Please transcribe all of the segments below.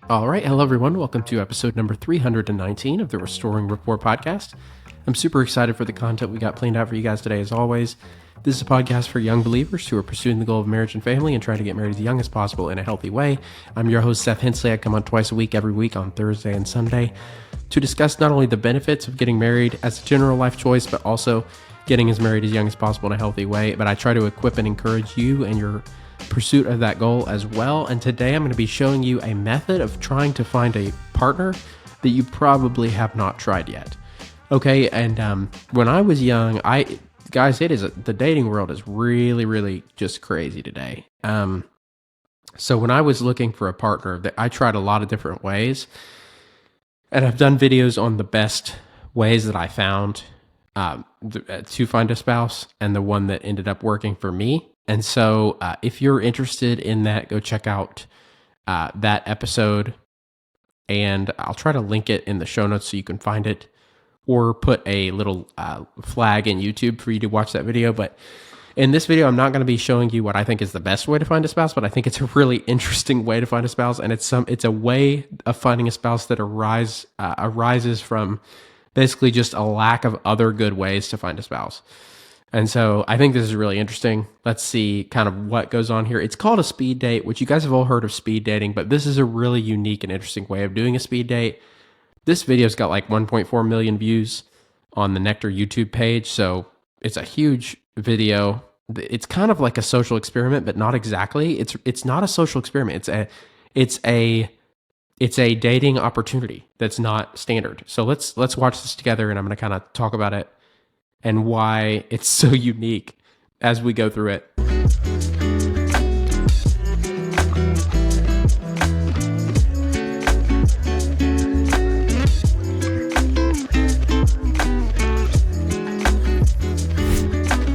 All right. Hello, everyone. Welcome to episode number 319 of the Restoring Rapport podcast. I'm super excited for the content we got planned out for you guys today, as always. This is a podcast for young believers who are pursuing the goal of marriage and family and trying to get married as young as possible in a healthy way. I'm your host, Seth Hensley. I come on twice a week, every week on Thursday and Sunday, to discuss not only the benefits of getting married as a general life choice, but also getting as married as young as possible in a healthy way. But I try to equip and encourage you and your pursuit of that goal as well. And today I'm going to be showing you a method of trying to find a partner that you probably have not tried yet. Okay, and when I was young, the dating world is really just crazy today. So when I was looking for a partner, I tried a lot of different ways, and I've done videos on the best ways that I found to find a spouse, and the one that ended up working for me. And so if you're interested in that, go check out that episode, and I'll try to link it in the show notes so you can find it, or put a little flag in YouTube for you to watch that video. But in this video, I'm not going to be showing you what I think is the best way to find a spouse, but I think it's a really interesting way to find a spouse, and it's a way of finding a spouse that arises from basically just a lack of other good ways to find a spouse. And so I think this is really interesting. Let's see kind of what goes on here. It's called a speed date, which you guys have all heard of speed dating, but this is a really unique and interesting way of doing a speed date. This video's got like 1.4 million views on the Nectar YouTube page, so it's a huge video. It's kind of like a social experiment, but not exactly. It's not a social experiment. It's a dating opportunity that's not standard. So let's watch this together, and I'm going to kind of talk about it and why it's so unique as we go through it.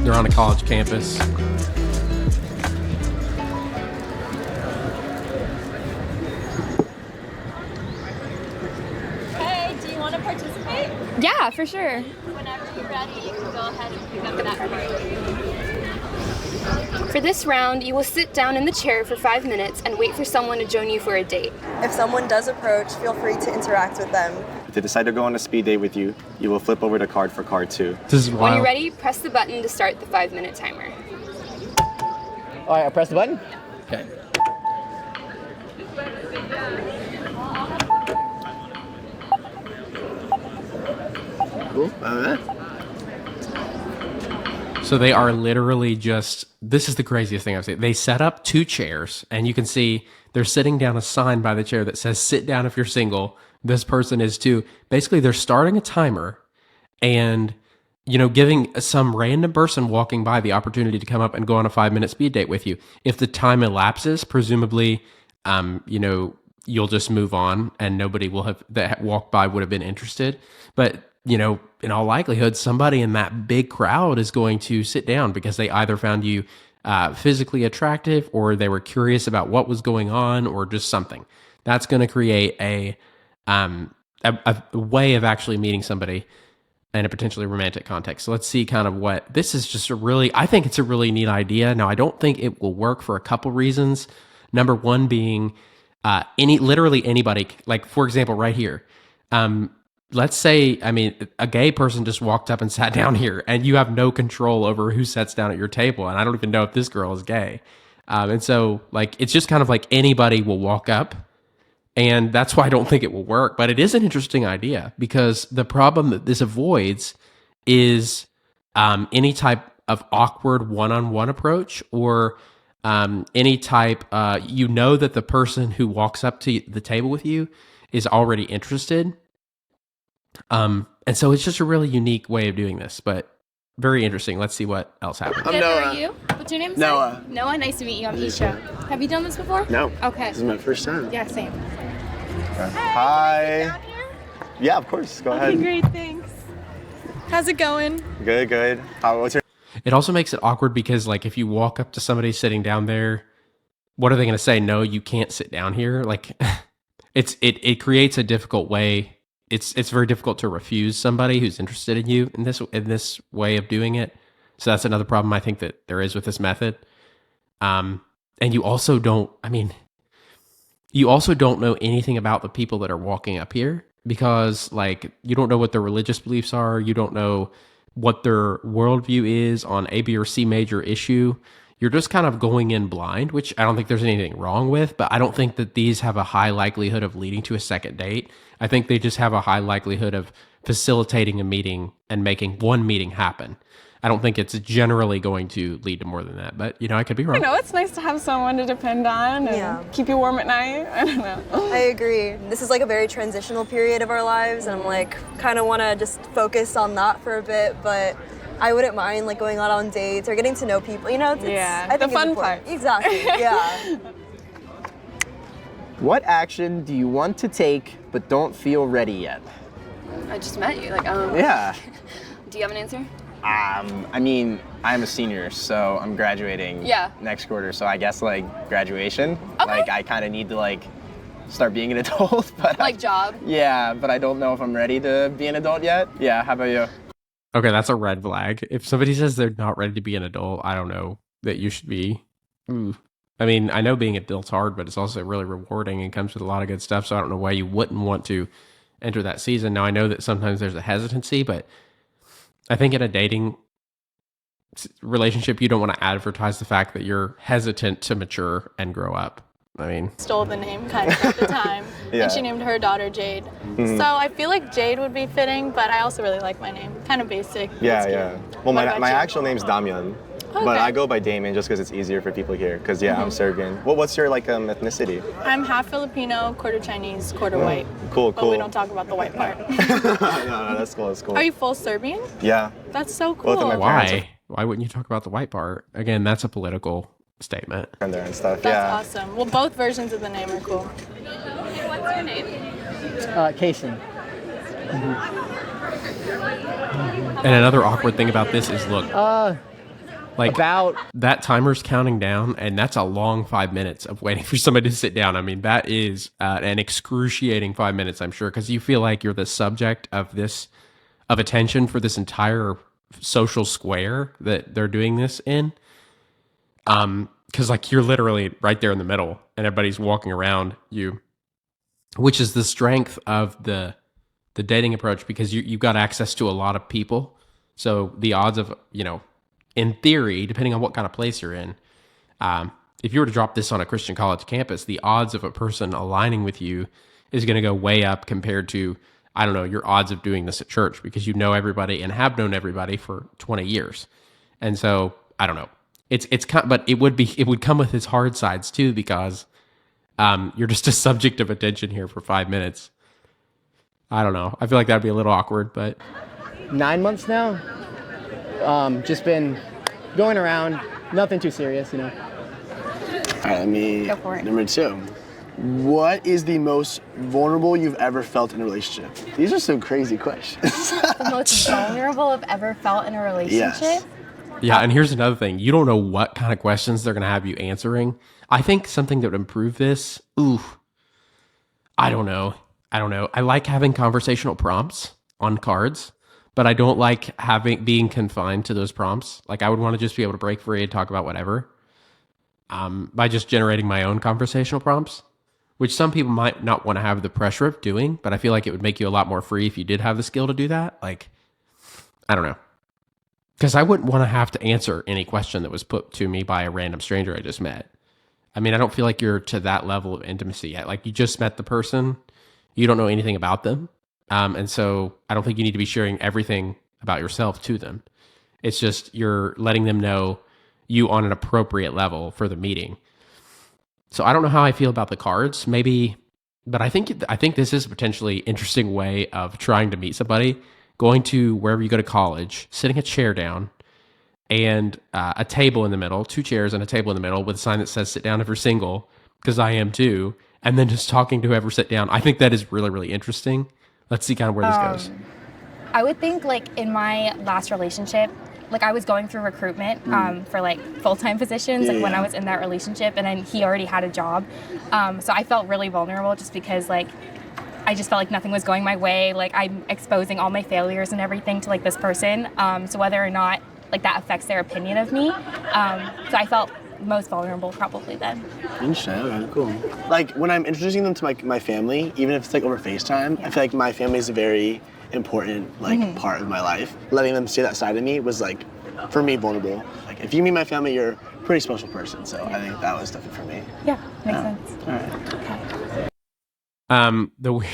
They're on a college campus. Hey, do you want to participate? Yeah, for sure. Whenever you're ready, you can go ahead and pick up that card. For this round, you will sit down in the chair for 5 minutes and wait for someone to join you for a date. If someone does approach, feel free to interact with them. If they decide to go on a speed date with you, you will flip over the card for card 2. This is wild. When you're ready, press the button to start the 5-minute timer. All right, I'll press the button. Okay. Cool. So they are literally this is the craziest thing I've seen. They set up 2 chairs, and you can see they're sitting down a sign by the chair that says, sit down if you're single. This person is too. Basically, they're starting a timer and, giving some random person walking by the opportunity to come up and go on a 5-minute speed date with you. If the time elapses, presumably, you'll just move on and nobody that walked by would have been interested. But, in all likelihood, somebody in that big crowd is going to sit down because they either found you physically attractive, or they were curious about what was going on, or just something. That's going to create a way of actually meeting somebody in a potentially romantic context. So let's see kind of what this is. I think it's a really neat idea. Now, I don't think it will work for a couple reasons. Number one being literally anybody, like for example, right here. Let's say, a gay person just walked up and sat down here, and you have no control over who sits down at your table. And I don't even know if this girl is gay. And so it's just kind of like anybody will walk up. And that's why I don't think it will work. But it is an interesting idea, because the problem that this avoids is any type of awkward one-on-one approach, or any type, that the person who walks up to the table with you is already interested. And so it's just a really unique way of doing this, but very interesting. Let's see what else happens. Good, how are you? What's your name? Noah. Sorry? Noah, nice to meet you. I'm Isha. Have you done this before? No. Okay. This is my first time. Yeah, same. Hi. Yeah, of course. Go ahead. Great, thanks. How's it going? Good. What's your... It also makes it awkward because, if you walk up to somebody sitting down there, what are they going to say? No, you can't sit down here. It creates a difficult way. It's very difficult to refuse somebody who's interested in you in this way of doing it. So that's another problem I think that there is with this method. And you also don't. You also don't know anything about the people that are walking up here because, like, you don't know what their religious beliefs are. You don't know what their worldview is on A, B, or C major issue. You're just kind of going in blind, which I don't think there's anything wrong with, but I don't think that these have a high likelihood of leading to a second date. I think they just have a high likelihood of facilitating a meeting and making one meeting happen. I don't think it's generally going to lead to more than that, but I could be wrong. It's nice to have someone to depend on and keep you warm at night. I don't know. I agree. This is like a very transitional period of our lives, and I'm like kind of want to just focus on that for a bit, but I wouldn't mind like going out on dates or getting to know people. I think the fun it's part. Exactly. Yeah. What action do you want to take but don't feel ready yet? I just met you. Yeah. Do you have an answer? I mean, I'm a senior, so I'm graduating next quarter. So I guess like graduation. Okay. Like I kind of need to like start being an adult, but Job. Yeah, but I don't know if I'm ready to be an adult yet. Yeah. How about you? Okay, that's a red flag. If somebody says they're not ready to be an adult, I don't know that you should be. I mean, I know being an adult's hard, but it's also really rewarding and comes with a lot of good stuff. So I don't know why you wouldn't want to enter that season. Now I know that sometimes there's a hesitancy, but I think in a dating relationship, you don't want to advertise the fact that you're hesitant to mature and grow up. I mean, Stole the name kind of at the time, and she named her daughter Jade. So I feel like Jade would be fitting, but I also really like my name. Kind of basic. Yeah. Well, What my about you? actual name's Damian. Okay. But I go by Damien just because it's easier for people here. Because I'm Serbian. Well, what's your ethnicity? I'm half Filipino, quarter Chinese, quarter white. Cool. But we don't talk about the white part. No, that's cool. That's cool. Are you full Serbian? Yeah. That's so cool. Both of my parents why? Why wouldn't you talk about the white part? Again, that's a political statement. are there and stuff. That's awesome. Well, both versions of the name are cool. What's your name? Kaysen. And another awkward thing about this is, look, like About that timer's counting down, and that's a long 5 minutes of waiting for somebody to sit down. I mean, that is an excruciating 5 minutes, I'm sure, because you feel like you're the subject of attention for this entire social square that they're doing this in. Because like you're literally right there in the middle, and everybody's walking around you, which is the strength of the dating approach, because you've got access to a lot of people. So the odds of in theory, depending on what kind of place you're in, if you were to drop this on a Christian college campus, the odds of a person aligning with you is going to go way up compared to, I don't know, your odds of doing this at church, because you know everybody and have known everybody for 20 years. And so, I don't know. But it would come with its hard sides too, because you're just a subject of attention here for 5 minutes. I don't know. I feel like that'd be a little awkward, but 9 months now. Just been going around, nothing too serious. All right, let me. Go for it. Number 2. What is the most vulnerable you've ever felt in a relationship? These are some crazy questions. The most vulnerable I've ever felt in a relationship? Yes. yeah. And here's another thing: you don't know what kind of questions they're going to have you answering. I think something that would improve this. I don't know. I like having conversational prompts on cards, but I don't like being confined to those prompts. Like I would want to just be able to break free and talk about whatever, by just generating my own conversational prompts, which some people might not want to have the pressure of doing, but I feel like it would make you a lot more free if you did have the skill to do that. Like, I don't know. Because I wouldn't want to have to answer any question that was put to me by a random stranger I just met. I mean, I don't feel like you're to that level of intimacy yet. Like you just met the person, you don't know anything about them. And so I don't think you need to be sharing everything about yourself to them. It's just you're letting them know you on an appropriate level for the meeting. So I don't know how I feel about the cards, maybe, but I think this is a potentially interesting way of trying to meet somebody, going to wherever you go to college, sitting a chair down, and a table in the middle, 2 chairs and a table in the middle with a sign that says "Sit down if you're single," because I am too, and then just talking to whoever sit down. I think that is really, really interesting. Let's see kind of where this goes. I would think like in my last relationship, like I was going through recruitment for like full-time positions, like when I was in that relationship, and then he already had a job. So I felt really vulnerable just because like I just felt like nothing was going my way. Like I'm exposing all my failures and everything to like this person. So whether or not like that affects their opinion of me. So I felt most vulnerable probably then. Interesting. Okay, cool. Like when I'm introducing them to my family, even if it's like over FaceTime, I feel like my family is a very important part of my life. Letting them see that side of me was like, for me, vulnerable. Like if you meet my family, you're a pretty special person. So I think that was definitely for me. Yeah, makes sense. All right.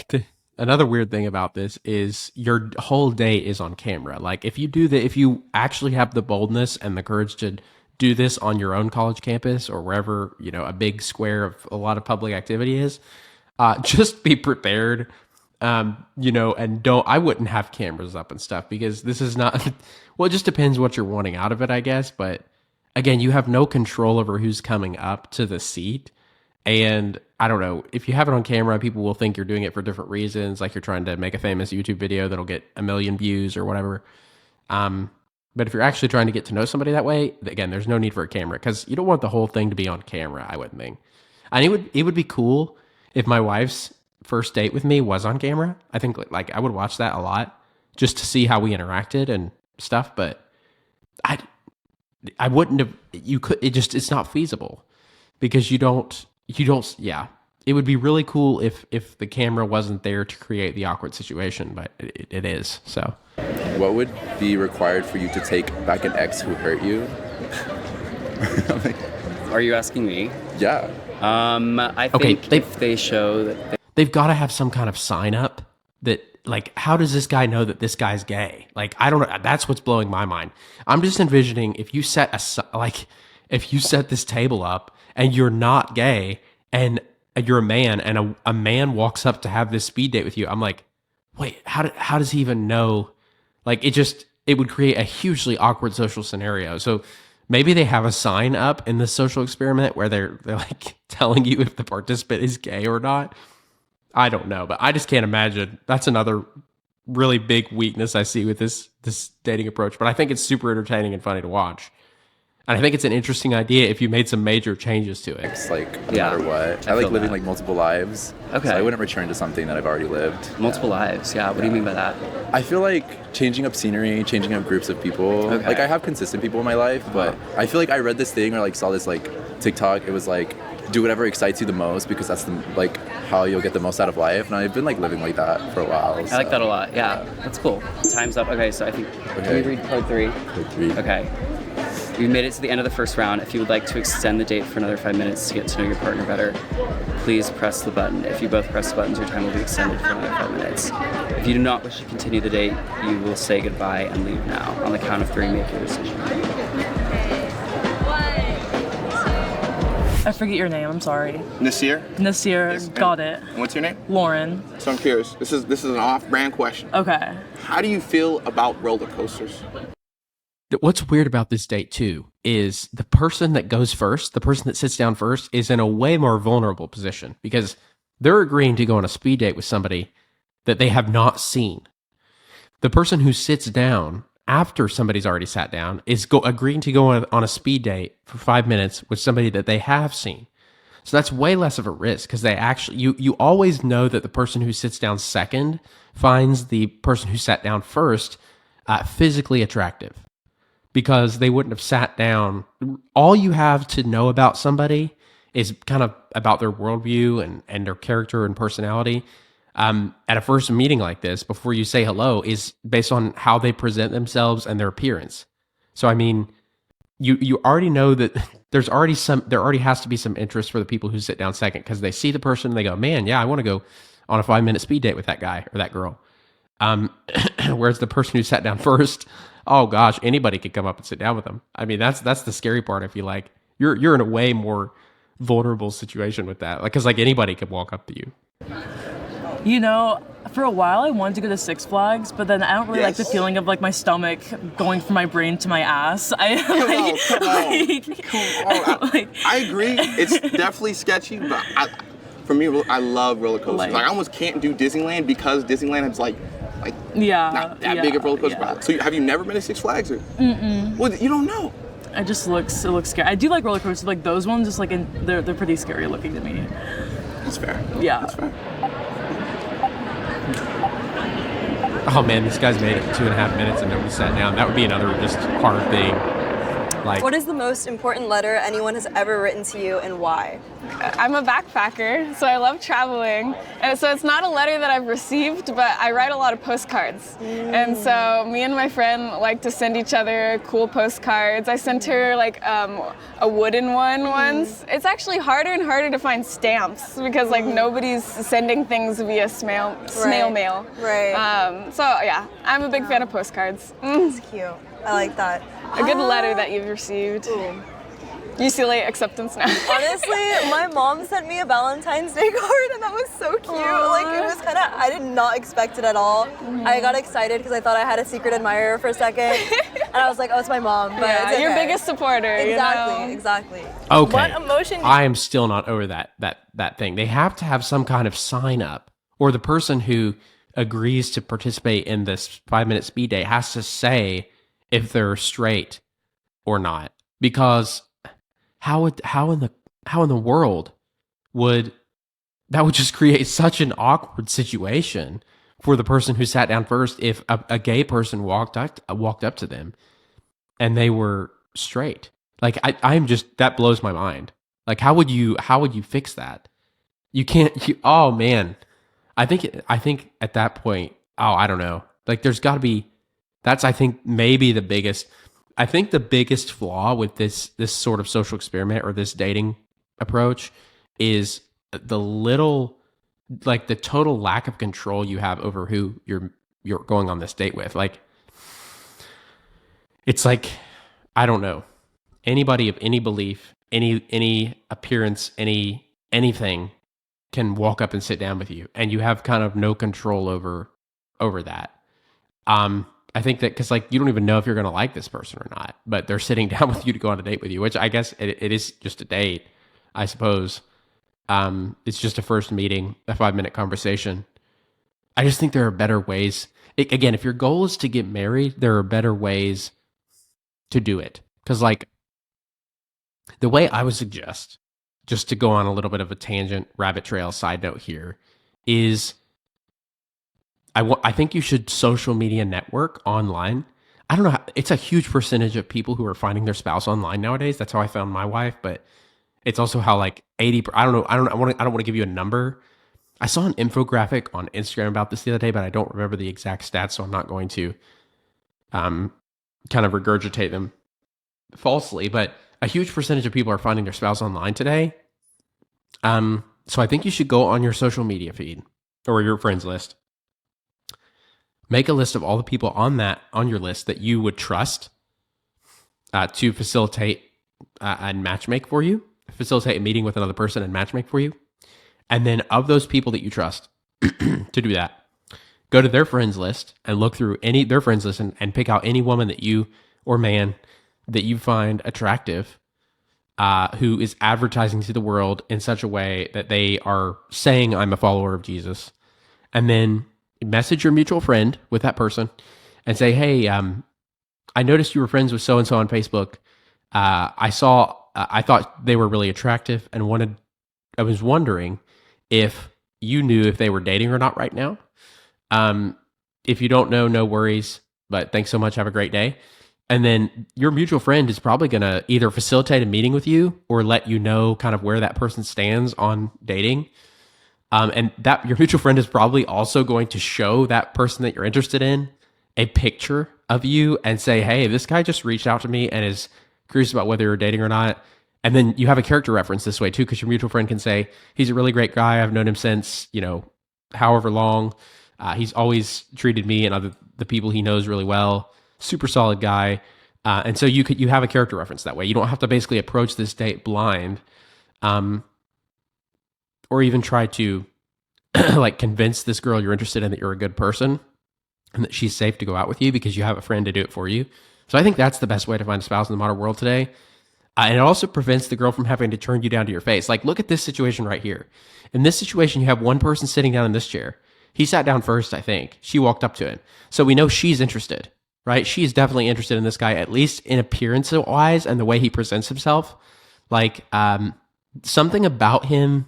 Okay. Another weird thing about this is your whole day is on camera. Like if you actually have the boldness and the courage to do this on your own college campus or wherever, a big square of a lot of public activity is, just be prepared. And I wouldn't have cameras up and stuff because this is not, well, it just depends what you're wanting out of it, I guess. But again, you have no control over who's coming up to the seat. And I don't know, if you have it on camera, people will think you're doing it for different reasons, like you're trying to make a famous YouTube video that'll get 1 million views or whatever. But if you're actually trying to get to know somebody that way, again, there's no need for a camera because you don't want the whole thing to be on camera, I wouldn't think. And it would be cool if my wife's first date with me was on camera. I think like I would watch that a lot just to see how we interacted and stuff, but I wouldn't have, it's not feasible because you don't, it would be really cool if the camera wasn't there to create the awkward situation, but it is, so. What would be required for you to take back an ex who hurt you? Are you asking me? Yeah. I think if they show that they've got to have some kind of sign up that, like, how does this guy know that this guy's gay? Like, I don't know. That's what's blowing my mind. I'm just envisioning if you set this table up and you're not gay and you're a man and a man walks up to have this speed date with you, I'm like, wait, how does he even know? Like, it would create a hugely awkward social scenario. So maybe they have a sign up in this social experiment where they're like telling you if the participant is gay or not. I don't know, but I just can't imagine. That's another really big weakness I see with this dating approach. But I think it's super entertaining and funny to watch. And I think it's an interesting idea if you made some major changes to it. It's like, no matter what. I like living like multiple lives. Okay. So I wouldn't return to something that I've already lived. Multiple lives, yeah. What do you mean by that? I feel like changing up scenery, changing up groups of people. Okay. Like I have consistent people in my life, but I feel like I read this thing or like saw this like TikTok. It was like, do whatever excites you the most because that's like how you'll get the most out of life. And I've been like living like that for a while. I like that a lot. Yeah, that's cool. Time's up. Okay, so I think, can we read part 3? Part 3. Okay. We made it to the end of the first round. If you would like to extend the date for another 5 minutes to get to know your partner better, please press the button. If you both press the buttons, your time will be extended for another 5 minutes. If you do not wish to continue the date, you will say goodbye and leave now. On the count of 3, make your decision. I forget your name, I'm sorry. Nasir? Nasir, Yes, got it. What's your name? Lauren. So I'm curious, this is an off-brand question. Okay. How do you feel about roller coasters? What's weird about this date too is the person that goes first, the person that sits down first, is in a way more vulnerable position because they're agreeing to go on a speed date with somebody that they have not seen. The person who sits down after somebody's already sat down is agreeing to go on a speed date for 5 minutes with somebody that they have seen. So that's way less of a risk because they actually, you always know that the person who sits down second finds the person who sat down first physically attractive because they wouldn't have sat down. All you have to know about somebody is kind of about their worldview and their character and personality. At a first meeting like this, before you say hello, is based on how they present themselves and their appearance. So, I mean, you already know that there already has to be some interest for the people who sit down second because they see the person and they go, man, yeah, I want to go on a 5-minute speed date with that guy or that girl. Whereas the person who sat down first, oh gosh, anybody could come up and sit down with them. I mean, that's the scary part. I feel like you're in a way more vulnerable situation with that, like because like anybody could walk up to you. You know, for a while I wanted to go to Six Flags, but then I don't really like the feeling of like my stomach going from my brain to my ass. Come on. I agree. It's definitely sketchy, but for me, I love roller coasters. Like I almost can't do Disneyland because Disneyland is like not that big of a roller coaster. Yeah. So have you never been to Six Flags? Or? Mm-mm. Well, you don't know. It looks scary. I do like roller coasters, like those ones. Just like they're pretty scary looking to me. That's fair. Yeah. That's fair. Oh man, these guys made it 2.5 minutes and nobody sat down. That would be another just hard thing. Like, what is the most important letter anyone has ever written to you, and why? I'm a backpacker, so I love traveling. And so it's not a letter that I've received, but I write a lot of postcards. And so me and my friend like to send each other cool postcards. I sent her like a wooden one once. It's actually harder and harder to find stamps because like nobody's sending things via snail mail. Right. So yeah, I'm a big fan of postcards. That's cute. I like that. A good letter that you've received. Ooh. UCLA acceptance now. Honestly, my mom sent me a Valentine's Day card and that was so cute. Aww. Like it was kind of, I did not expect it at all. I got excited because I thought I had a secret admirer for a second. And I was like, oh, it's my mom. But yeah, it's okay. Your biggest supporter. Exactly. Okay. What emotion? I am still not over that thing. They have to have some kind of sign up, or the person who agrees to participate in this 5-minute speed date has to say if they're straight or not. Because how in the world would that would just create such an awkward situation for the person who sat down first if a gay person walked up to them and they were straight. Like I'm just, that blows my mind. Like how would you fix that? You can't. Oh man, I think at that point, I don't know. Like there's got to be. That's I think maybe the biggest. I think the biggest flaw with this sort of social experiment or this dating approach is the total lack of control you have over who you're going on this date with. Like it's like, I don't know, anybody of any belief, any appearance, anything can walk up and sit down with you, and you have kind of no control over that. I think that because like you don't even know if you're going to like this person or not, but they're sitting down with you to go on a date with you, which I guess it is just a date, I suppose. It's just a first meeting, a 5-minute conversation. I just think there are better ways. Again, if your goal is to get married, there are better ways to do it. Because like the way I would suggest, just to go on a little bit of a tangent, rabbit trail side note here, is I think you should social media network online. I don't know. It's a huge percentage of people who are finding their spouse online nowadays. That's how I found my wife, but it's also how like 80. I don't know. I don't want to give you a number. I saw an infographic on Instagram about this the other day, but I don't remember the exact stats, so I'm not going to kind of regurgitate them falsely. But a huge percentage of people are finding their spouse online today. So I think you should go on your social media feed or your friends list. Make a list of all the people on your list that you would trust to facilitate and matchmake for you, facilitate a meeting with another person and matchmake for you. And then of those people that you trust to do that, go to their friends list and look through their friends list and pick out any woman that you or man that you find attractive who is advertising to the world in such a way that they are saying, I'm a follower of Jesus. And then message your mutual friend with that person and say, hey, I noticed you were friends with so-and-so on Facebook. I thought they were really attractive and I was wondering if you knew if they were dating or not right now. If you don't know, no worries, but thanks so much. Have a great day. And then your mutual friend is probably going to either facilitate a meeting with you or let you know kind of where that person stands on dating. And that your mutual friend is probably also going to show that person that you're interested in a picture of you and say, hey, this guy just reached out to me and is curious about whether you're dating or not. And then you have a character reference this way too, because your mutual friend can say, he's a really great guy. I've known him since, however long. He's always treated me and the people he knows really well. Super solid guy. And so you have a character reference that way. You don't have to basically approach this date blind. Or even try to like convince this girl you're interested in that you're a good person and that she's safe to go out with you because you have a friend to do it for you. So I think that's the best way to find a spouse in the modern world today. And it also prevents the girl from having to turn you down to your face. Like, look at this situation right here. In this situation, you have one person sitting down in this chair. He sat down first, I think. She walked up to him. So we know she's interested, right? She's definitely interested in this guy, at least in appearance-wise and the way he presents himself. Like, something about him,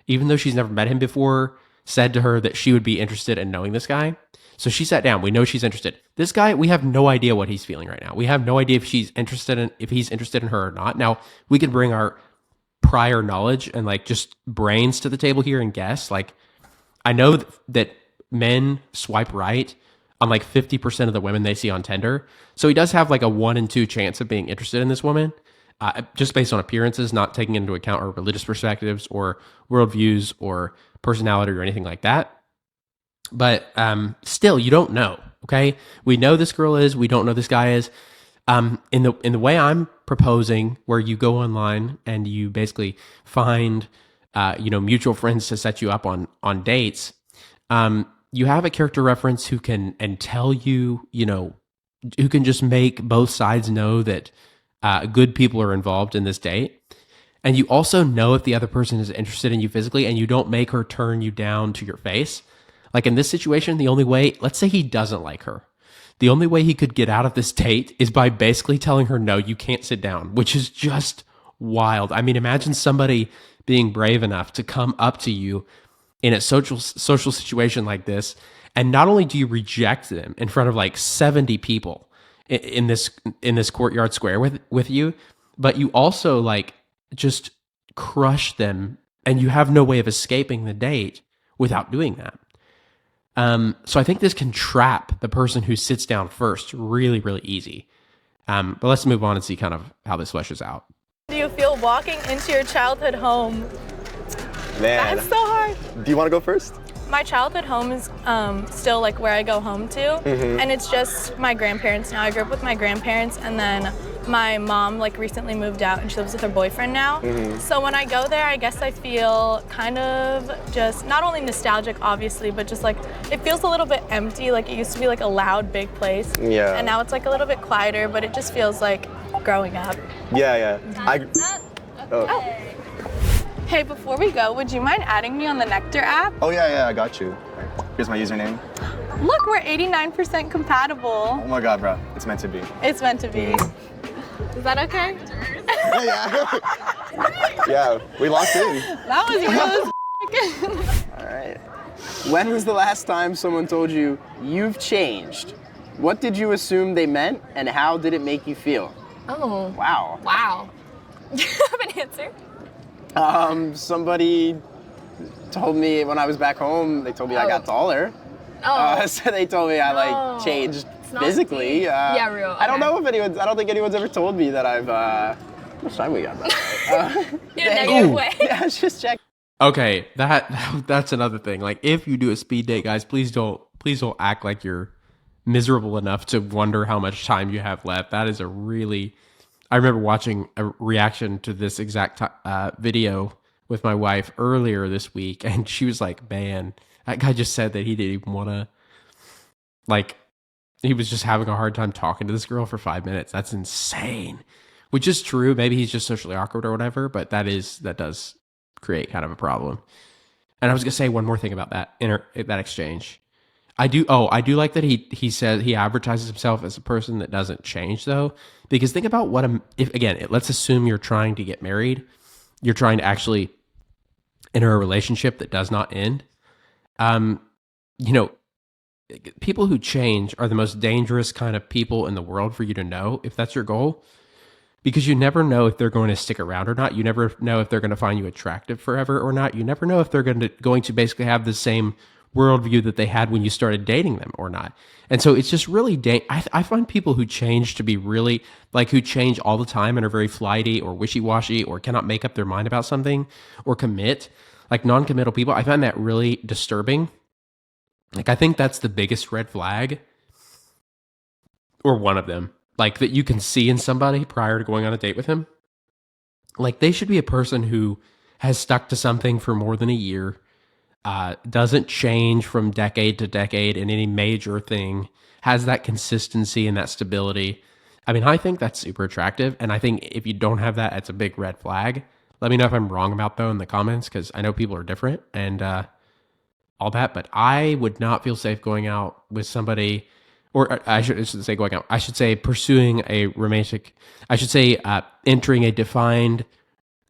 even though she's never met him before, said to her that she would be interested in knowing this guy. So she sat down. We know she's interested. This guy, we have no idea what he's feeling right now. We have no idea if he's interested in her or not. Now, we can bring our prior knowledge and like just brains to the table here and guess. Like, I know that men swipe right on like 50% of the women they see on Tinder. So he does have like a 1 in 2 chance of being interested in this woman, just based on appearances, not taking into account her religious perspectives or worldviews or personality or anything like that. But still, you don't know. Okay, we know this girl is. We don't know this guy is. In the way I'm proposing, where you go online and you basically find mutual friends to set you up on dates. You have a character reference who can tell you, who can just make both sides know that good people are involved in this date. And you also know if the other person is interested in you physically, and you don't make her turn you down to your face. Like in this situation, the only way, let's say he doesn't like her. The only way he could get out of this date is by basically telling her, no, you can't sit down, which is just wild. I mean, imagine somebody being brave enough to come up to you in a social situation like this, and not only do you reject them in front of like 70 people in this courtyard square with you, but you also like just crush them, and you have no way of escaping the date without doing that. So I think this can trap the person who sits down first really, really easy. But let's move on and see kind of how this fleshes out. Do you feel walking into your childhood home? Man. That's so hard. Do you want to go first? My childhood home is still like where I go home to, and it's just my grandparents now. I grew up with my grandparents, and then my mom like recently moved out and she lives with her boyfriend now. So when I go there, I guess I feel kind of just not only nostalgic, obviously, but just like it feels a little bit empty. Like it used to be like a loud, big place, and now it's like a little bit quieter. But it just feels like growing up. Yeah. Hey, before we go, would you mind adding me on the Nectar app? Oh yeah, I got you. Here's my username. Look, we're 89% compatible. Oh my god, bro. It's meant to be. It's meant to be. Is that okay? Yeah, we locked in. That was really All right. When was the last time someone told you, you've changed? What did you assume they meant, and how did it make you feel? Oh. Wow. Do you have an answer? Somebody told me when I was back home, they told me I got taller. So they told me I like changed physically. Yeah, real. Okay. I don't think anyone's ever told me that I've, how much time we got, by the way? In a negative way. Yeah, I was just checking. Okay, that's another thing. Like, if you do a speed date, guys, please don't act like you're miserable enough to wonder how much time you have left. That is I remember watching a reaction to this exact video with my wife earlier this week, and she was like, man, that guy just said that he didn't even want to, like, he was just having a hard time talking to this girl for 5 minutes. That's insane. Which is true. Maybe he's just socially awkward or whatever, but that does create kind of a problem. And I was going to say one more thing about that exchange. I do like that he says he advertises himself as a person that doesn't change, though, because think about let's assume you're trying to get married, you're trying to actually enter a relationship that does not end. People who change are the most dangerous kind of people in the world for you to know if that's your goal, because you never know if they're going to stick around or not. You never know if they're going to find you attractive forever or not. You never know if they're going to basically have the same worldview that they had when you started dating them or not. And so it's just really, I find people who change to be really, like, who change all the time and are very flighty or wishy-washy or cannot make up their mind about something or commit, like non-committal people. I find that really disturbing. Like, I think that's the biggest red flag, or one of them, like, that you can see in somebody prior to going on a date with him. Like, they should be a person who has stuck to something for more than a year, doesn't change from decade to decade in any major thing, has that consistency and that stability. I mean, I think that's super attractive, and I think if you don't have that, it's a big red flag. Let me know if I'm wrong about that in the comments, because I know people are different and all that, but I would not feel safe going out with somebody, or I shouldn't say going out, I should say pursuing a romantic, I should say entering a defined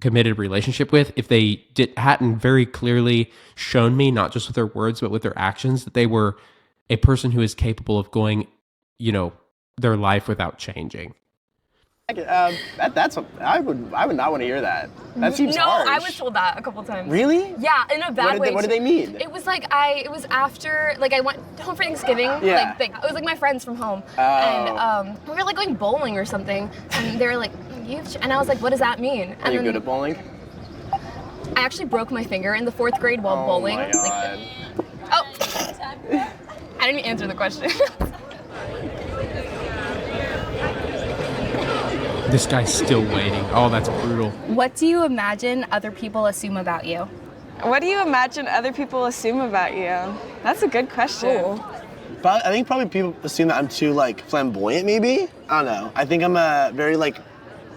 committed relationship with if they hadn't very clearly shown me, not just with their words but with their actions, that they were a person who is capable of going, their life without changing. I would not want to hear that. That seems harsh. I was told that a couple times. Really? Yeah, in a bad way. What did they mean? It was like it was after, I went home for Thanksgiving. Yeah. It was my friends from home. Oh. And we were going bowling or something, and they were like, and I was like, what does that mean? Are you good at bowling? I actually broke my finger in the 4th grade while bowling. Oh my God. I didn't even answer the question. This guy's still waiting. Oh, that's brutal. What do you imagine other people assume about you? What do you imagine other people assume about you? That's a good question. Cool. But I think probably people assume that I'm too flamboyant. Maybe I don't know. I think I'm very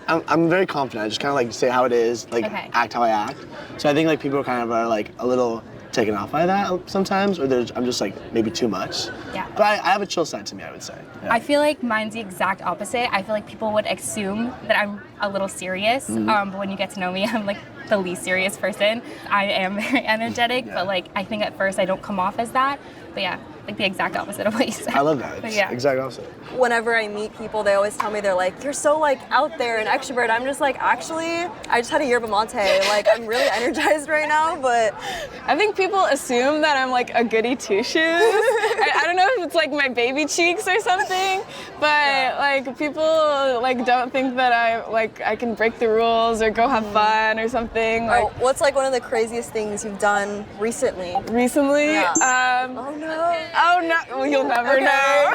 I'm very confident. I just kind of say how it is, act how I act. So I think people kind of are a little taken off by that sometimes, or I'm just maybe too much. Yeah. But I have a chill side to me, I would say. Yeah. I feel like mine's the exact opposite. I feel like people would assume that I'm a little serious, but when you get to know me, I'm the least serious person. I am very energetic, but I think at first I don't come off as that. But yeah, the exact opposite of what you said. I love that. It's exact opposite. Whenever I meet people, they always tell me they're like, you're so out there and extrovert. I'm just actually, I just had a yerba mate. I'm really energized right now, but. I think people assume that I'm a goody two shoes. I don't know if it's my baby cheeks or something, but people don't think that I can break the rules or go have fun or something. What's one of the craziest things you've done recently? Recently? Yeah. Oh no. Oh no, well, you'll never know.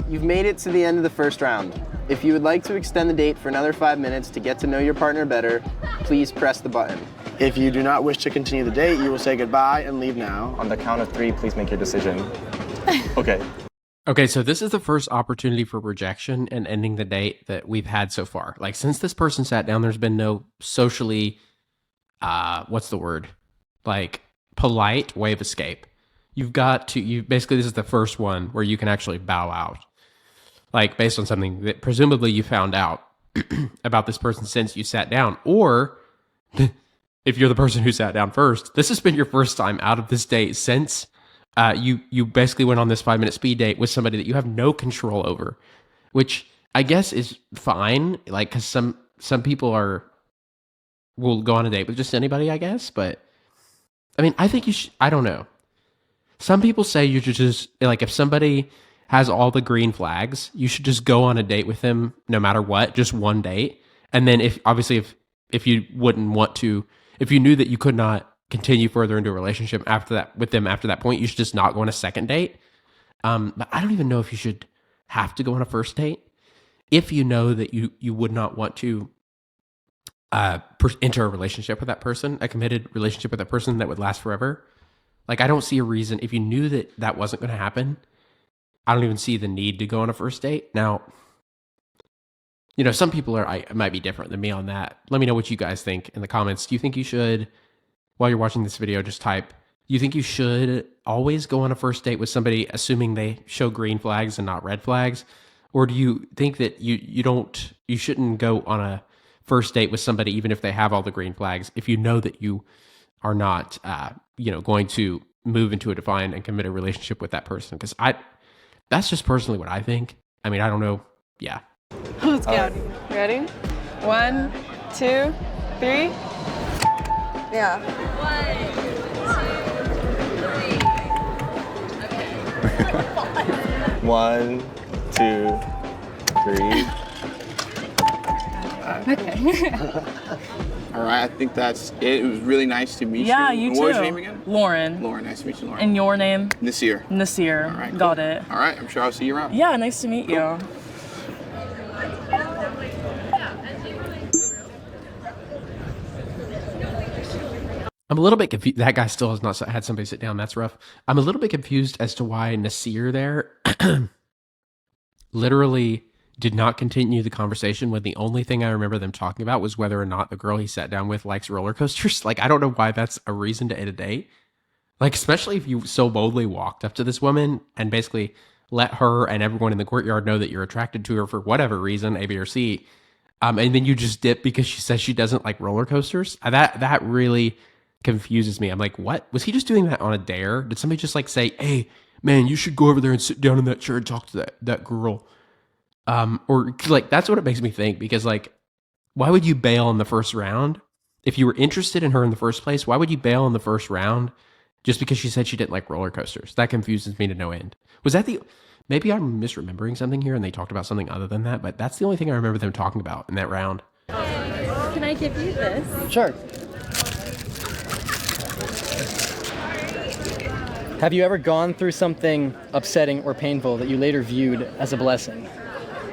You've made it to the end of the first round. If you would like to extend the date for another 5 minutes to get to know your partner better, please press the button. If you do not wish to continue the date, you will say goodbye and leave now. On the count of 3, please make your decision. Okay. Okay, so this is the first opportunity for rejection and ending the date that we've had so far. Since this person sat down, there's been no socially, what's the word? Polite way of escape. Basically this is the first one where you can actually bow out. Based on something that presumably you found out about this person since you sat down. Or, if you're the person who sat down first, this has been your first time out of this date since you basically went on this 5-minute speed date with somebody that you have no control over. Which I guess is fine, because some people will go on a date with just anybody, I guess. But, I think you should, I don't know. Some people say you should just, if somebody has all the green flags, you should just go on a date with them no matter what, just one date. And then if you wouldn't want to, if you knew that you could not continue further into a relationship after that point, you should just not go on a second date. But I don't even know if you should have to go on a first date. If you know that you would not want to enter a relationship with that person, a committed relationship with that person that would last forever. I don't see a reason, if you knew that wasn't going to happen, I don't even see the need to go on a first date. Now, some people might be different than me on that. Let me know what you guys think in the comments. Do you think you should, while you're watching this video, just type, do you think you should always go on a first date with somebody assuming they show green flags and not red flags? Or do you think that you shouldn't go on a first date with somebody even if they have all the green flags, if you know that you are not going to move into a defined and committed relationship with that person? Because that's just personally what I think. I don't know. Yeah. Let's go. Ready? 1, 2, 3. Yeah. 1, 2, 3. Okay. All right, I think that's it. It was really nice to meet you. Yeah, you too. What was your name again? Lauren. Lauren, nice to meet you, Lauren. And your name? Nasir. Nasir. All right, Got cool. it. All right, I'm sure I'll see you around. Yeah, nice to meet you. I'm a little bit confused. That guy still has not had somebody sit down. That's rough. I'm a little bit confused as to why Nasir there literally did not continue the conversation when the only thing I remember them talking about was whether or not the girl he sat down with likes roller coasters. I don't know why that's a reason to end a date. Especially if you so boldly walked up to this woman and basically let her and everyone in the courtyard know that you're attracted to her for whatever reason, A, B, or C. and then you just dip because she says she doesn't like roller coasters. That really confuses me. I'm like, what? Was he just doing that on a dare? Did somebody just like say, hey, man, you should go over there and sit down in that chair and talk to that girl? Or like, that's what it makes me think, because like, why would you bail in the first round? If you were interested in her in the first place, why would you bail in the first round just because she said she didn't like roller coasters? That confuses me to no end. Was that maybe I'm misremembering something here and they talked about something other than that, but that's the only thing I remember them talking about in that round. Can I give you this? Sure. Have you ever gone through something upsetting or painful that you later viewed as a blessing?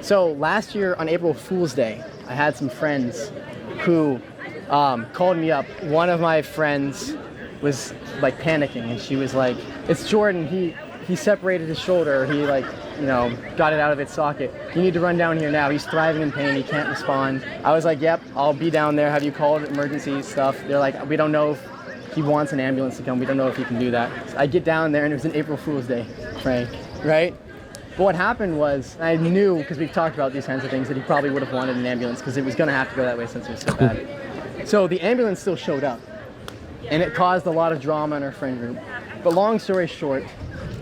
So last year on April Fool's Day, I had some friends who called me up. One of my friends was like panicking, and she was like, it's Jordan, he separated his shoulder, he like, you know, got it out of its socket. You need to run down here now. He's thriving in pain, he can't respond. I was like, yep, I'll be down there. Have you called emergency stuff? They're like, we don't know if he wants an ambulance to come. We don't know if he can do that. So I get down there and it was an April Fool's Day prank, right? But what happened was, I knew, because we've talked about these kinds of things, that he probably would have wanted an ambulance because it was going to have to go that way since it was so bad. So the ambulance still showed up, and it caused a lot of drama in our friend group. But long story short,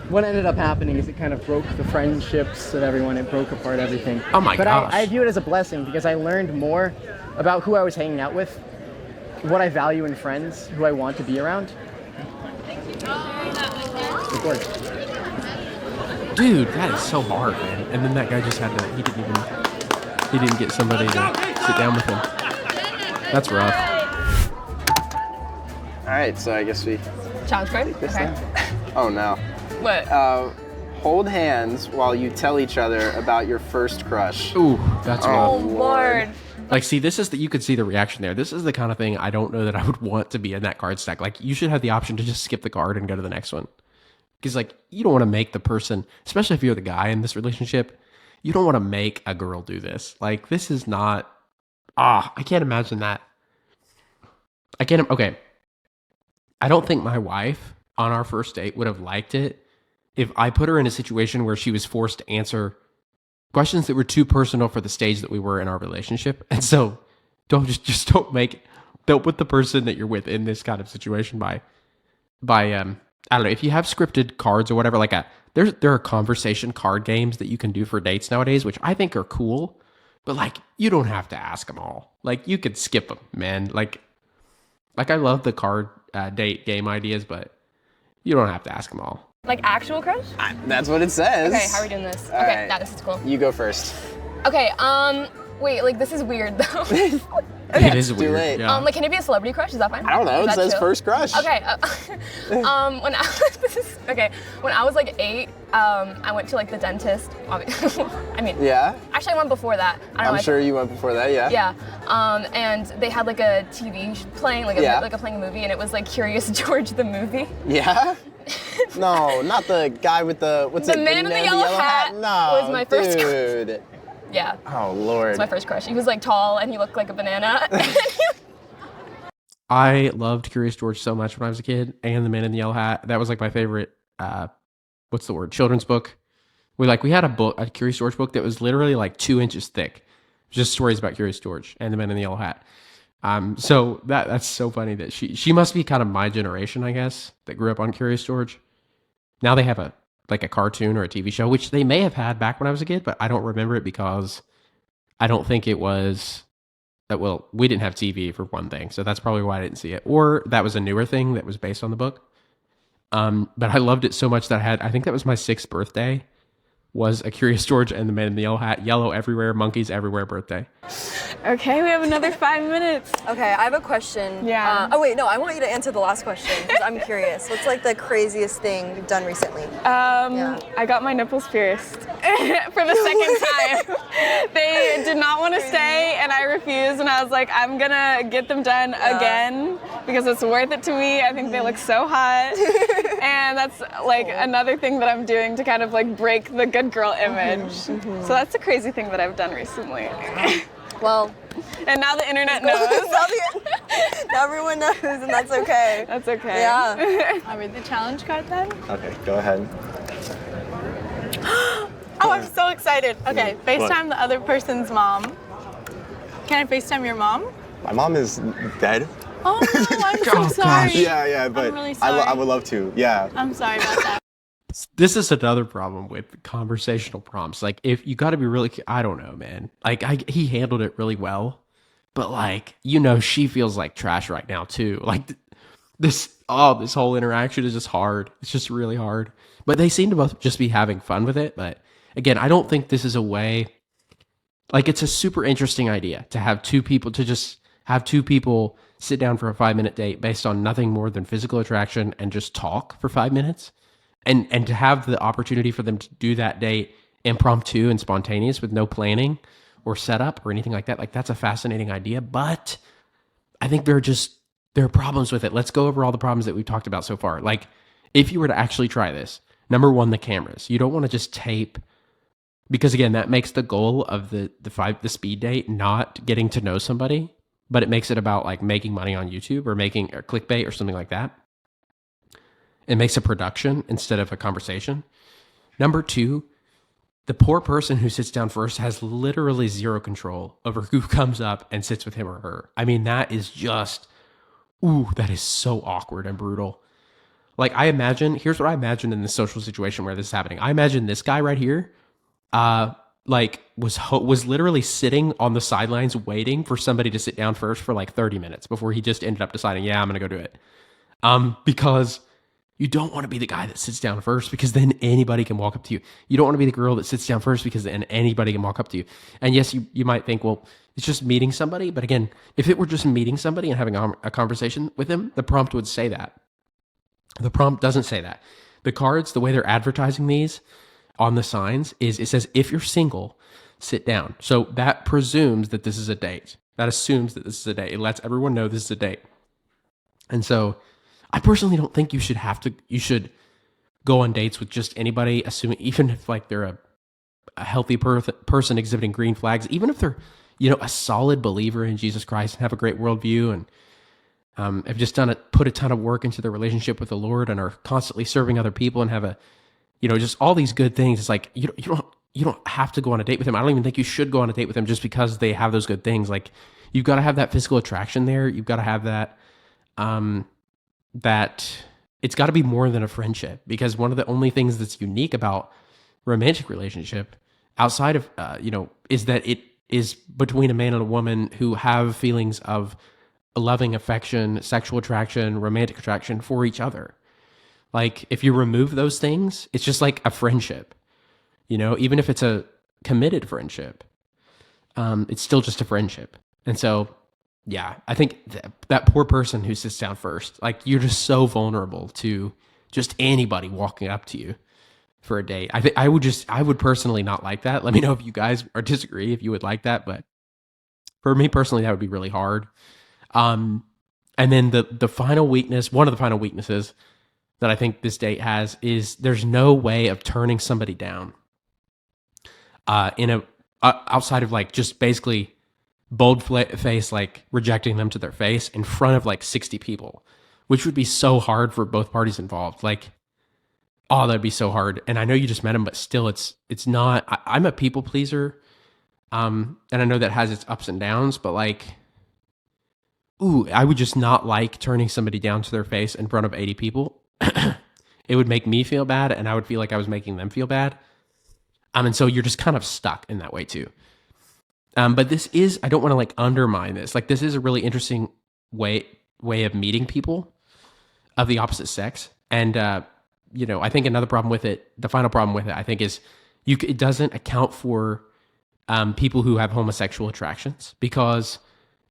what ended up happening is it kind of broke the friendships of everyone. It broke apart everything. Oh my gosh. But I view it as a blessing because I learned more about who I was hanging out with, what I value in friends, who I want to be around. It worked. Dude, that is so hard, man. And then that guy just had to, he didn't get somebody to sit down with him. That's rough. All right, so I guess we... Challenge card? Okay. Oh, no. What? Hold hands while you tell each other about your first crush. Ooh, that's rough. Oh, Lord. Like, see, this is you could see the reaction there. This is the kind of thing I don't know that I would want to be in that card stack. Like, you should have the option to just skip the card and go to the next one. Because, like, you don't want to make the person, especially if you're the guy in this relationship, you don't want to make a girl do this. Like, this is not, I can't imagine that. Okay. I don't think my wife on our first date would have liked it if I put her in a situation where she was forced to answer questions that were too personal for the stage that we were in our relationship. And so don't put the person that you're with in this kind of situation by I don't know, if you have scripted cards or whatever, like there are conversation card games that you can do for dates nowadays, which I think are cool, but like, you don't have to ask them all. Like, you could skip them, man. Like I love the card date game ideas, but you don't have to ask them all. Like actual crush? That's what it says. Okay, how are we doing this? All Okay, right. yeah, this is cool. You go first. Okay, wait, like this is weird though. It is Too weird. late. Yeah. Like, can it be a celebrity crush? Is that fine? I don't know. Is It that says chill? first crush. Okay. When I was like 8, I went to like the dentist. I mean, Yeah? actually I went before that. I don't know. I'm sure you went before that, yeah? Yeah. And they had like a TV playing, like playing a movie, and it was like Curious George the movie. Yeah? No, not the guy with the, The man in the yellow hat No, was my first crush. dude. Yeah. Oh, Lord. It's my first crush. He was like tall and he looked like a banana. I loved Curious George so much when I was a kid, and The Man in the Yellow Hat. That was like my favorite, children's book. We had a Curious George book that was literally like 2 inches thick. Just stories about Curious George and The Man in the Yellow Hat. So that's so funny that she must be kind of my generation, I guess, that grew up on Curious George. Now they have a cartoon or a TV show, which they may have had back when I was a kid, but I don't remember it because I don't think it was, well, we didn't have TV for one thing, so that's probably why I didn't see it. Or that was a newer thing that was based on the book. But I loved it so much that I think that was my 6th birthday, was a Curious George and The Man in the Yellow Hat, yellow everywhere, monkeys everywhere birthday. Okay, we have another 5 minutes. Okay, I have a question. Yeah. Oh wait, no, I want you to answer the last question because I'm curious. What's like the craziest thing you've done recently? I got my nipples pierced for the second time. They did not want to stay, and I refused. And I was like, I'm gonna get them done again because it's worth it to me. I think they look so hot, and that's like another thing that I'm doing to kind of like break the good girl image. So that's a crazy thing that I've done recently. Well, and now the internet knows. Now everyone knows, and that's okay. That's okay. Yeah. I'll read the challenge card then. Okay, go ahead. Oh, I'm so excited. Okay, FaceTime the other person's mom. Can I FaceTime your mom? My mom is dead. Oh no, I'm so sorry. Yeah, but I'm really sorry. I would love to. Yeah. I'm sorry about that. This is another problem with conversational prompts. Like, if you got to be really, I don't know, man. Like, he handled it really well, but like, she feels like trash right now too. Like, this whole interaction is just hard. It's just really hard. But they seem to both just be having fun with it. But again, I don't think this is a way. Like, it's a super interesting idea to have two people sit down for a 5-minute date based on nothing more than physical attraction and just talk for 5 minutes. And to have the opportunity for them to do that date impromptu and spontaneous with no planning or setup or anything like that, like, that's a fascinating idea. But I think there are problems with it. Let's go over all the problems that we've talked about so far. Like, if you were to actually try this, number one, the cameras. You don't want to just tape, because again, that makes the goal of the speed date not getting to know somebody, but it makes it about like making money on YouTube or making or clickbait or something like that. It makes a production instead of a conversation. Number two, the poor person who sits down first has literally zero control over who comes up and sits with him or her. I mean, that is just, that is so awkward and brutal. Like, here's what I imagine in this social situation where this is happening. I imagine this guy right here, was literally sitting on the sidelines waiting for somebody to sit down first for like 30 minutes before he just ended up deciding, yeah, I'm going to go do it. Because you don't want to be the guy that sits down first, because then anybody can walk up to you. You don't want to be the girl that sits down first, because then anybody can walk up to you. And yes, you might think, well, it's just meeting somebody. But again, if it were just meeting somebody and having a conversation with them, the prompt would say that. The prompt doesn't say that. The cards, the way they're advertising these on the signs, is it says, if you're single, sit down. So that presumes that this is a date. That assumes that this is a date. It lets everyone know this is a date. And so I personally don't think you should go on dates with just anybody, assuming, even if like they're a healthy person exhibiting green flags, even if they're, a solid believer in Jesus Christ and have a great worldview and have just put a ton of work into their relationship with the Lord and are constantly serving other people and have just all these good things. It's like, you don't have to go on a date with them. I don't even think you should go on a date with them just because they have those good things. Like, you've got to have that physical attraction there. You've got to have that, that it's got to be more than a friendship, because one of the only things that's unique about romantic relationship outside of, is that it is between a man and a woman who have feelings of loving affection, sexual attraction, romantic attraction for each other. Like, if you remove those things, it's just like a friendship, even if it's a committed friendship, it's still just a friendship. And so, yeah, I think that poor person who sits down first, like, you're just so vulnerable to just anybody walking up to you for a date. I would personally not like that. Let me know if you guys disagree, if you would like that. But for me personally, that would be really hard. And then the final weakness, one of the final weaknesses that I think this date has, is there's no way of turning somebody down outside of like just basically bold face, like rejecting them to their face in front of like 60 people, which would be so hard for both parties involved. Like, oh, that'd be so hard. And I know you just met him, but still it's not, I'm a people pleaser. And I know that has its ups and downs, but like, I would just not like turning somebody down to their face in front of 80 people. It would make me feel bad, and I would feel like I was making them feel bad. And so you're just kind of stuck in that way too. But this is, I don't want to like undermine this. Like, this is a really interesting way of meeting people of the opposite sex. And, I think another problem with it, the final problem with it, I think, is it doesn't account for people who have homosexual attractions, because,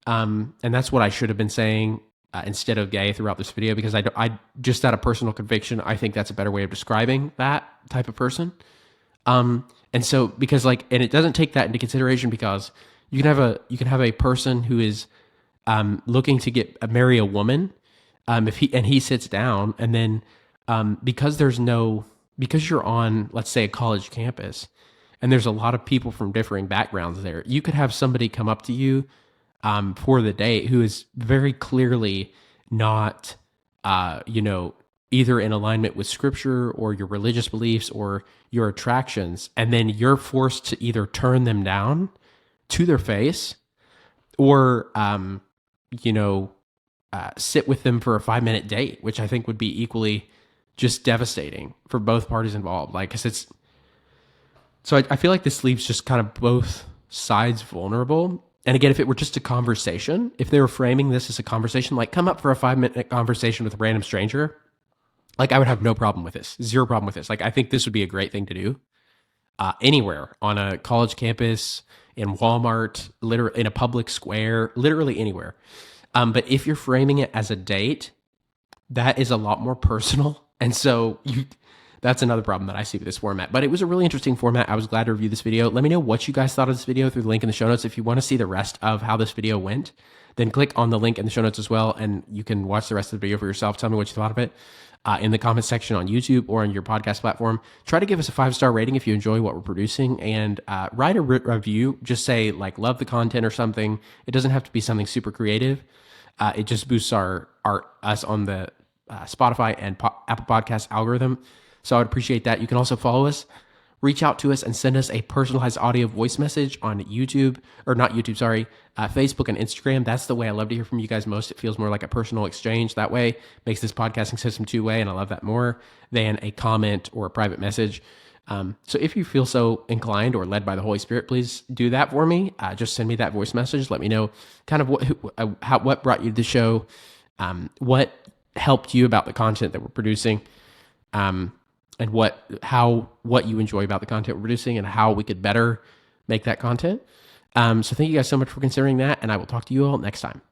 and that's what I should have been saying instead of gay throughout this video, because I just out of personal conviction, I think that's a better way of describing that type of person. And so, because like, and it doesn't take that into consideration, because you can have a person who is looking to marry a woman, if he sits down, and then because you're on, let's say, a college campus, and there's a lot of people from differing backgrounds there, you could have somebody come up to you for the date who is very clearly not, either in alignment with scripture or your religious beliefs or your attractions. And then you're forced to either turn them down to their face or sit with them for a 5-minute date, which I think would be equally just devastating for both parties involved. Like, 'cause it's, so I feel like this leaves just kind of both sides vulnerable. And again, if it were just a conversation, if they were framing this as a conversation, like come up for a 5-minute conversation with a random stranger, like I would have no problem with this, zero problem with this. Like I think this would be a great thing to do anywhere, on a college campus, in Walmart, literally in a public square, literally anywhere. But if you're framing it as a date, that is a lot more personal. And so that's another problem that I see with this format. But it was a really interesting format. I was glad to review this video. Let me know what you guys thought of this video through the link in the show notes. If you want to see the rest of how this video went, then click on the link in the show notes as well, and you can watch the rest of the video for yourself. Tell me what you thought of it in the comments section on YouTube or on your podcast platform. Try to give us a 5-star rating if you enjoy what we're producing, and write a review. Just say, like, love the content or something. It doesn't have to be something super creative. It just boosts us on the Spotify and Apple Podcast algorithm. So I would appreciate that. You can also follow us, reach out to us, and send us a personalized audio voice message on Facebook and Instagram. That's the way I love to hear from you guys most. It feels more like a personal exchange. That way makes this podcasting system two-way, and I love that more than a comment or a private message. So if you feel so inclined or led by the Holy Spirit, please do that for me. Just send me that voice message. Let me know kind of what brought you to the show, what helped you about the content that we're producing, and what you enjoy about the content we're producing, and how we could better make that content. So thank you guys so much for considering that, and I will talk to you all next time.